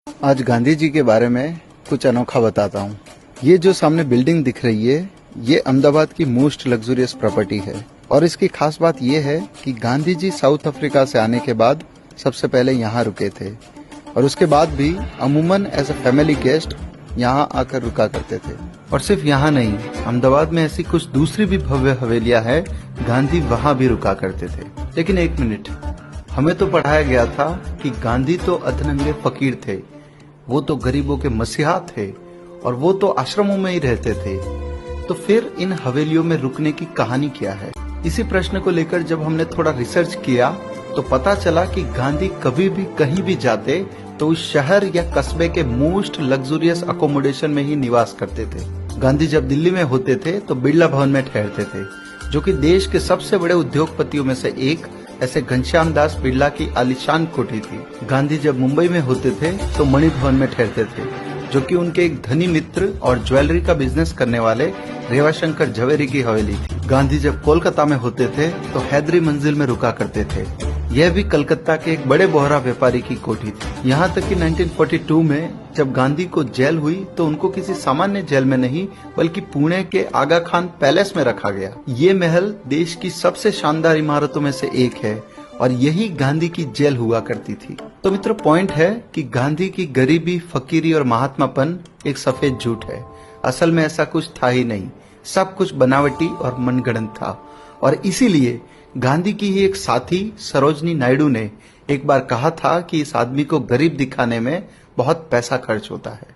आज गांधी जी के बारे में कुछ अनोखा बताता हूँ। ये जो सामने बिल्डिंग दिख रही है, ये अहमदाबाद की मोस्ट लग्जरियस प्रॉपर्टी है और इसकी खास बात ये है कि गांधी जी साउथ अफ्रीका से आने के बाद सबसे पहले यहाँ रुके थे और उसके बाद भी अमूमन एज अ फैमिली गेस्ट यहाँ आकर रुका करते थे। और सिर्फ यहाँ नहीं, अहमदाबाद में ऐसी कुछ दूसरी भी भव्य हवेलियां हैं, गांधी वहाँ भी रुका करते थे। लेकिन एक मिनट, हमें तो पढ़ाया गया था कि गांधी तो अधनंगे फकीर थे, वो तो गरीबों के मसीहा थे और वो तो आश्रमों में ही रहते थे। तो फिर इन हवेलियों में रुकने की कहानी क्या है? इसी प्रश्न को लेकर जब हमने थोड़ा रिसर्च किया तो पता चला कि गांधी कभी भी कहीं भी जाते तो उस शहर या कस्बे के मोस्ट लग्जरियस अकोमोडेशन में ही निवास करते थे। गांधी जब दिल्ली में होते थे तो बिरला भवन में ठहरते थे, जो कि देश के सबसे बड़े उद्योगपतियों में से एक ऐसे घनश्याम दास बिरला की आलीशान कोठी थी। गांधी जब मुंबई में होते थे तो मणि भवन में ठहरते थे, जो कि उनके एक धनी मित्र और ज्वेलरी का बिजनेस करने वाले रेवाशंकर झवेरी की हवेली थी। गांधी जब कोलकाता में होते थे तो हैदरी मंजिल में रुका करते थे, यह भी कलकत्ता के एक बड़े बोहरा व्यापारी की कोठी थी। यहाँ तक कि 1942 में जब गांधी को जेल हुई तो उनको किसी सामान्य जेल में नहीं बल्कि पुणे के आगा खान पैलेस में रखा गया। ये महल देश की सबसे शानदार इमारतों में से एक है और यही गांधी की जेल हुआ करती थी। तो मित्रों, पॉइंट है कि गांधी की गरीबी, फकीरी और महात्मापन एक सफेद झूठ है। असल में ऐसा कुछ था ही नहीं, सब कुछ बनावटी और मनगढ़ंत था। और इसीलिए गांधी की ही एक साथी सरोजनी नायडू ने एक बार कहा था कि इस आदमी को गरीब दिखाने में बहुत पैसा खर्च होता है।